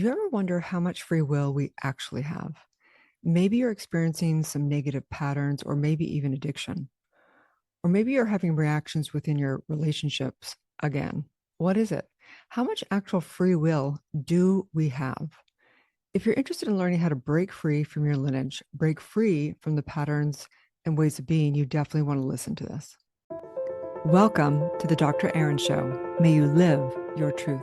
Do you ever wonder how much free will we actually have? Maybe you're experiencing some negative patterns, or maybe even addiction. Or maybe you're having reactions within your relationships again. What is it? How much actual free will do we have? If you're interested in learning how to break free from your lineage, break free from the patterns and ways of being, you definitely want to listen to this. Welcome to the Dr. Aaron Show. May you live your truth.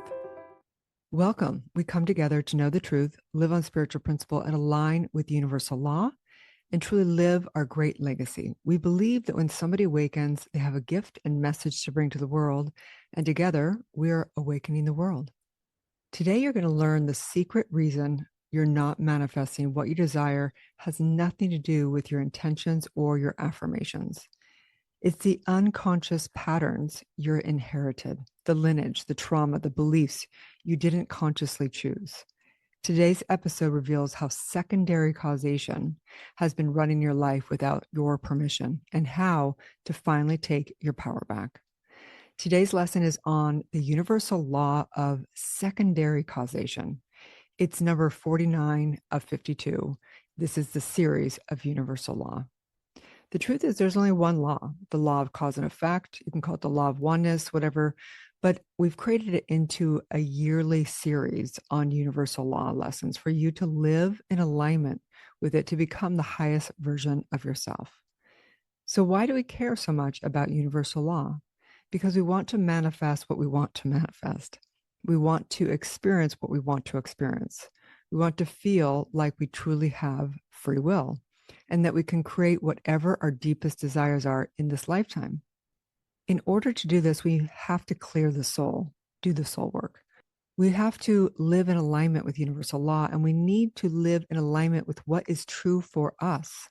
Welcome. We come together to know the truth, live on spiritual principle, and align with universal law, and truly live our great legacy. We believe that when somebody awakens, they have a gift and message to bring to the world, and together we are awakening the world. Today, you're going to learn the secret reason you're not manifesting what you desire has nothing to do with your intentions or your affirmations. It's the unconscious patterns you're inherited, the lineage, the trauma, the beliefs you didn't consciously choose. Today's episode reveals how secondary causation has been running your life without your permission and how to finally take your power back. Today's lesson is on the universal law of secondary causation. It's number 49 of 52. This is the series of universal law. The truth is there's only one law, the law of cause and effect. You can call it the law of oneness, whatever, but we've created it into a yearly series on universal law lessons for you to live in alignment with it to become the highest version of yourself. So why do we care so much about universal law? Because we want to manifest what we want to manifest. We want to experience what we want to experience. We want to feel like we truly have free will, and that we can create whatever our deepest desires are in this lifetime. In order to do this, we have to clear the soul, do the soul work. We have to live in alignment with universal law, and we need to live in alignment with what is true for us.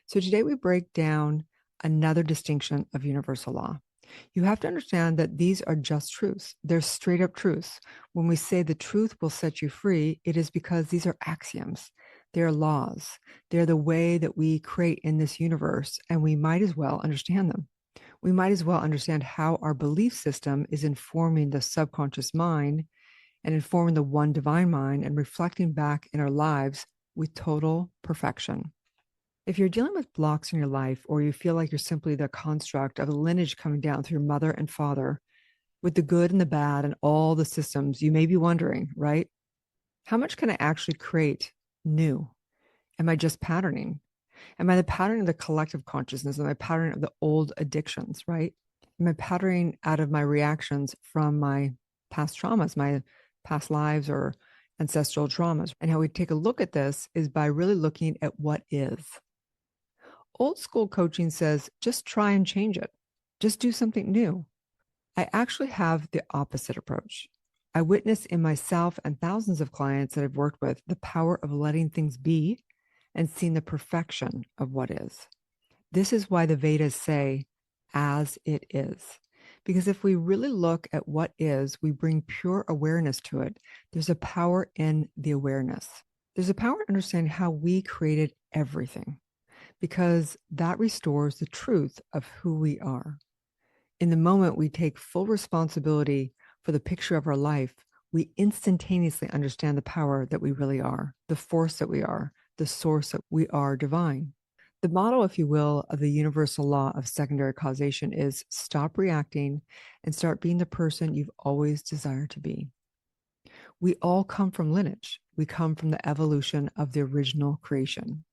So today we break down another distinction of universal law. You have to understand that these are just truths. They're straight up truths. When we say the truth will set you free, it is because these are axioms. They're laws. They're the way that we create in this universe, and we might as well understand them. We might as well understand how our belief system is informing the subconscious mind and informing the one divine mind and reflecting back in our lives with total perfection. If you're dealing with blocks in your life, or you feel like you're simply the construct of a lineage coming down through your mother and father, with the good and the bad and all the systems, you may be wondering, right? How much can I actually create new? Am I just patterning? Am I the pattern of the collective consciousness? Am I pattern of the old addictions, right? Am I patterning out of my reactions from my past traumas, my past lives or ancestral traumas? And how we take a look at this is by really looking at what is. Old school coaching says, just try and change it. Just do something new. I actually have the opposite approach. I witness in myself and thousands of clients that I've worked with the power of letting things be and seeing the perfection of what is. This is why the Vedas say, as it is. Because if we really look at what is, we bring pure awareness to it. There's a power in the awareness. There's a power in understanding how we created everything, because that restores the truth of who we are. In the moment we take full responsibility for the picture of our life, we instantaneously understand the power that we really are, the force that we are, the source that we are divine. The motto, if you will, of the universal law of secondary causation is stop reacting and start being the person you've always desired to be. We all come from lineage. We come from the evolution of the original creation.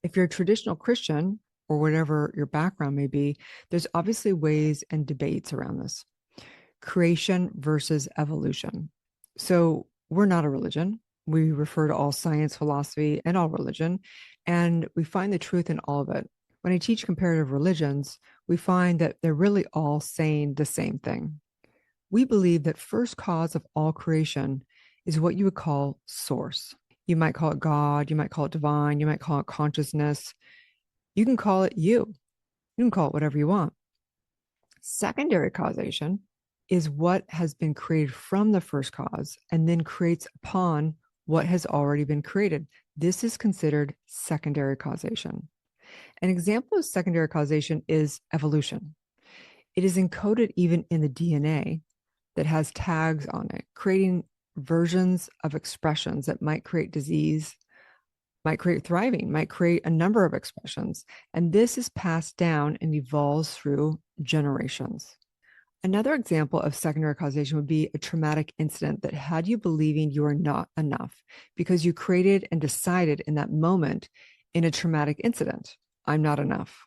If you're a traditional Christian, or whatever your background may be, there's obviously ways and debates around this. Creation versus evolution. So we're not a religion. We refer to all science, philosophy, and all religion, and we find the truth in all of it. When I teach comparative religions, we find that they're really all saying the same thing. We believe that first cause of all creation is what you would call source. You might call it God, you might call it divine, you might call it consciousness. You can call it you. You can call it whatever you want. Secondary causation is what has been created from the first cause and then creates upon what has already been created. This is considered secondary causation. An example of secondary causation is evolution. It is encoded even in the DNA that has tags on it, creating versions of expressions that might create disease, might create thriving, might create a number of expressions. And this is passed down and evolves through generations. Another example of secondary causation would be a traumatic incident that had you believing you are not enough because you created and decided in that moment in a traumatic incident, I'm not enough.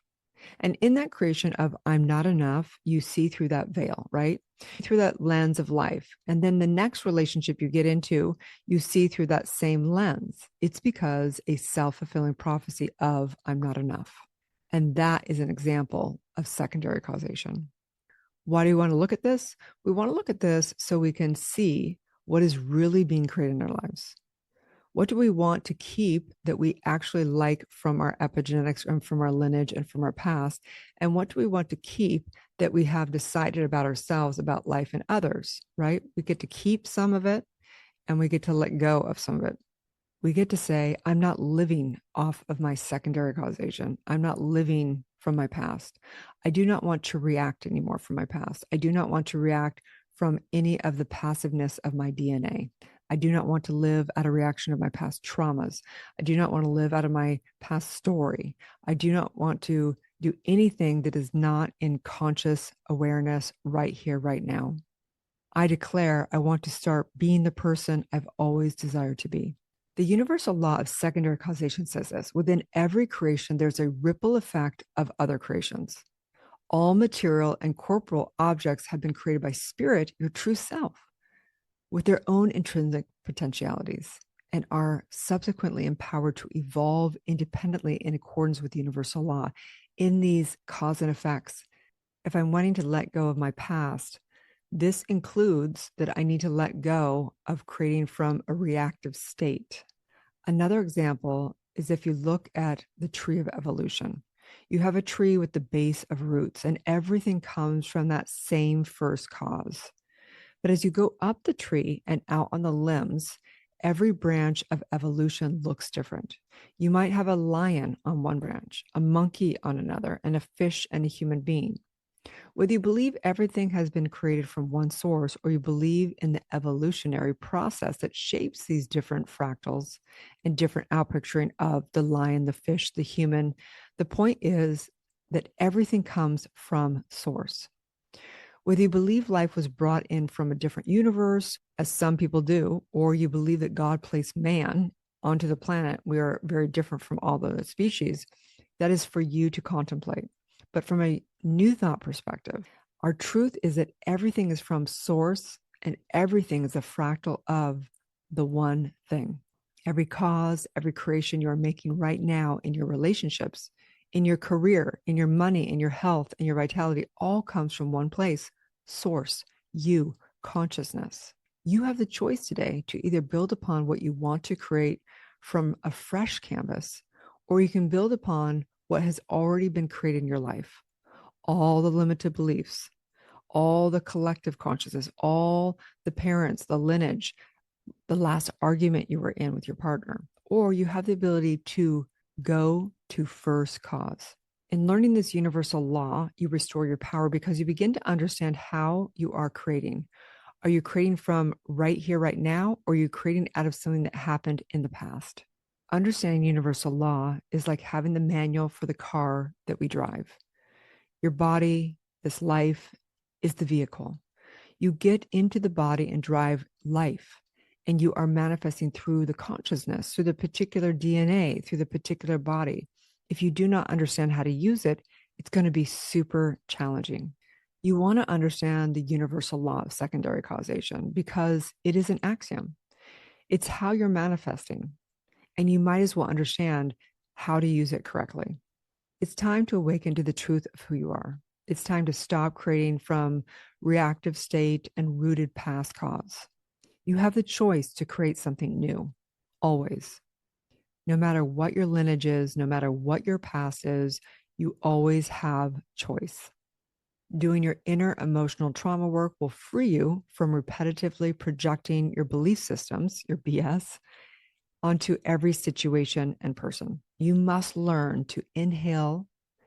And in that creation of I'm not enough, you see through that veil, right? Through that lens of life. And then the next relationship you get into, you see through that same lens. It's because a self-fulfilling prophecy of I'm not enough. And that is an example of secondary causation. Why do we want to look at this? We want to look at this so we can see what is really being created in our lives. What do we want to keep that we actually like from our epigenetics and from our lineage and from our past? And what do we want to keep that we have decided about ourselves, about life and others, right? We get to keep some of it and we get to let go of some of it. We get to say, I'm not living off of my secondary causation. I'm not living from my past. I do not want to react anymore from my past. I do not want to react from any of the passiveness of my DNA. I do not want to live out of reaction of my past traumas. I do not want to live out of my past story. I do not want to do anything that is not in conscious awareness right here, right now. I declare I want to start being the person I've always desired to be. The universal law of secondary causation says this: within every creation, there's a ripple effect of other creations. All material and corporeal objects have been created by spirit, your true self, with their own intrinsic potentialities, and are subsequently empowered to evolve independently in accordance with universal law in these cause and effects. If I'm wanting to let go of my past, this includes that I need to let go of creating from a reactive state. Another example is if you look at the tree of evolution. You have a tree with the base of roots, and everything comes from that same first cause. But as you go up the tree and out on the limbs, every branch of evolution looks different. You might have a lion on one branch, a monkey on another, and a fish and a human being. Whether you believe everything has been created from one source or you believe in the evolutionary process that shapes these different fractals and different outpicturing of the lion, the fish, the human, the point is that everything comes from source. Whether you believe life was brought in from a different universe, as some people do, or you believe that God placed man onto the planet, we are very different from all the species, that is for you to contemplate. But from a new thought perspective, our truth is that everything is from source and everything is a fractal of the one thing. Every cause, every creation you are making right now in your relationships, in your career, in your money, in your health, in your vitality, all comes from one place: source, you, consciousness. You have the choice today to either build upon what you want to create from a fresh canvas, or you can build upon what has already been created in your life. All the limited beliefs, all the collective consciousness, all the parents, the lineage, the last argument you were in with your partner. Or you have the ability to go to first cause. In learning this universal law, you restore your power because you begin to understand how you are creating. Are you creating from right here, right now, or are you creating out of something that happened in the past? Understanding universal law is like having the manual for the car that we drive. Your body, this life, is the vehicle. You get into the body and drive life, and you are manifesting through the consciousness, through the particular DNA, through the particular body. If you do not understand how to use it, it's going to be super challenging. You want to understand the universal law of secondary causation because it is an axiom. It's how you're manifesting, and you might as well understand how to use it correctly. It's time to awaken to the truth of who you are. It's time to stop creating from reactive state and rooted past cause. You have the choice to create something new, always. No matter what your lineage is, no matter what your past is, you always have choice. Doing your inner emotional trauma work will free you from repetitively projecting your belief systems, your BS, onto every situation and person. You must learn to inhale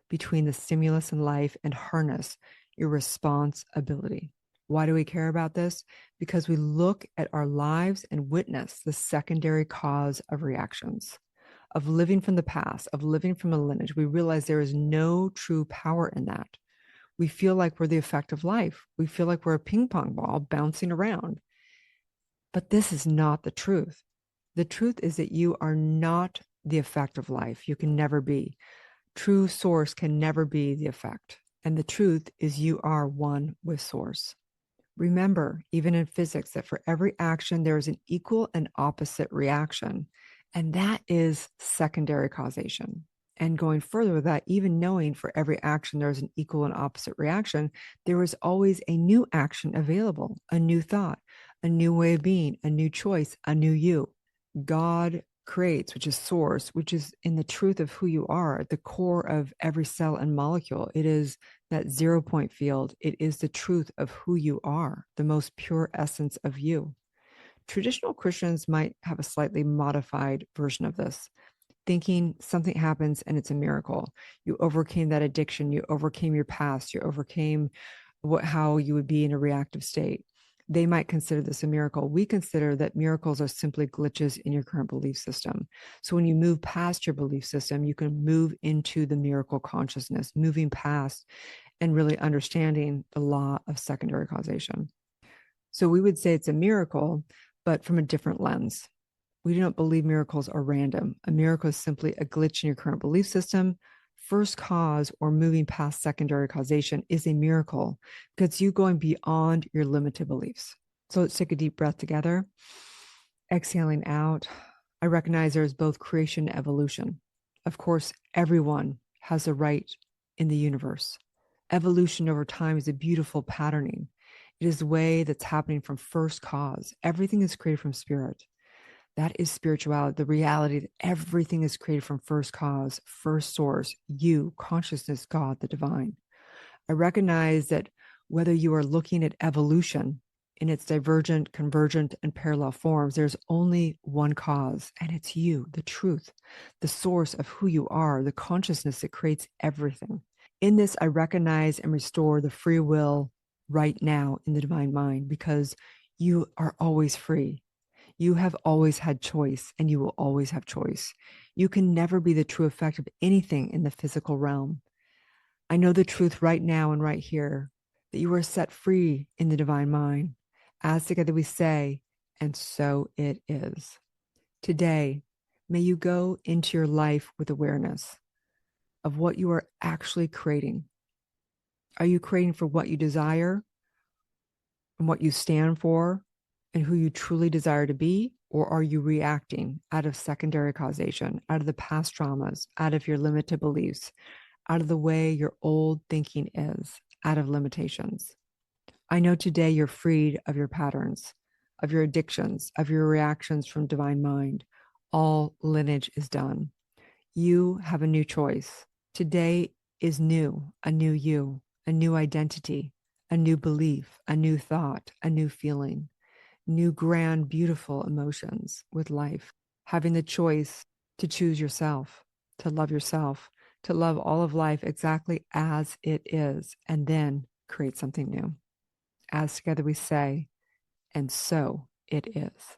between the stimulus in life and harness your response ability. Why do we care about this? Because we look at our lives and witness the secondary cause of reactions, of living from the past, of living from a lineage. We realize there is no true power in that. We feel like we're the effect of life. We feel like we're a ping pong ball bouncing around. But this is not the truth. The truth is that you are not the effect of life. You can never be. True source can never be the effect. And the truth is you are one with source. Remember, even in physics, that for every action, there is an equal and opposite reaction. And that is secondary causation. And going further with that, even knowing for every action, there's an equal and opposite reaction, there is always a new action available, a new thought, a new way of being, a new choice, a new you. God creates, which is source, which is in the truth of who you are, at the core of every cell and molecule. It is that 0 point field. It is the truth of who you are, the most pure essence of you. Traditional Christians might have a slightly modified version of this, thinking something happens and it's a miracle. You overcame that addiction, you overcame your past, you overcame how you would be in a reactive state. They might consider this a miracle. We consider that miracles are simply glitches in your current belief system. So when you move past your belief system, you can move into the miracle consciousness, moving past and really understanding the law of secondary causation. So we would say it's a miracle, but from a different lens. We do not believe miracles are random. A miracle is simply a glitch in your current belief system. First cause, or moving past secondary causation, is a miracle because it's you going beyond your limited beliefs. So let's take a deep breath together. Exhaling out. I recognize there is both creation and evolution. Of course, everyone has a right in the universe. Evolution over time is a beautiful patterning. It is the way that's happening from first cause. Everything is created from spirit. That is spirituality, the reality that everything is created from first cause, first source, you, consciousness, God, the divine. I recognize that whether you are looking at evolution in its divergent, convergent, and parallel forms, there's only one cause, and it's you, the truth, the source of who you are, the consciousness that creates everything. In this, I recognize and restore the free will right now in the divine mind, because you are always free. You have always had choice, and you will always have choice. You can never be the true effect of anything in the physical realm. I know the truth right now and right here, that you are set free in the divine mind. As together we say, and so it is. Today, may you go into your life with awareness of what you are actually creating. Are you creating for what you desire and what you stand for and who you truly desire to be? Or are you reacting out of secondary causation, out of the past traumas, out of your limited beliefs, out of the way your old thinking is, out of limitations? I know today you're freed of your patterns, of your addictions, of your reactions from divine mind. All lineage is done. You have a new choice. Today is new, a new you, a new identity, a new belief, a new thought, a new feeling, new, grand, beautiful emotions with life. Having the choice to choose yourself, to love all of life exactly as it is, and then create something new. As together we say, and so it is.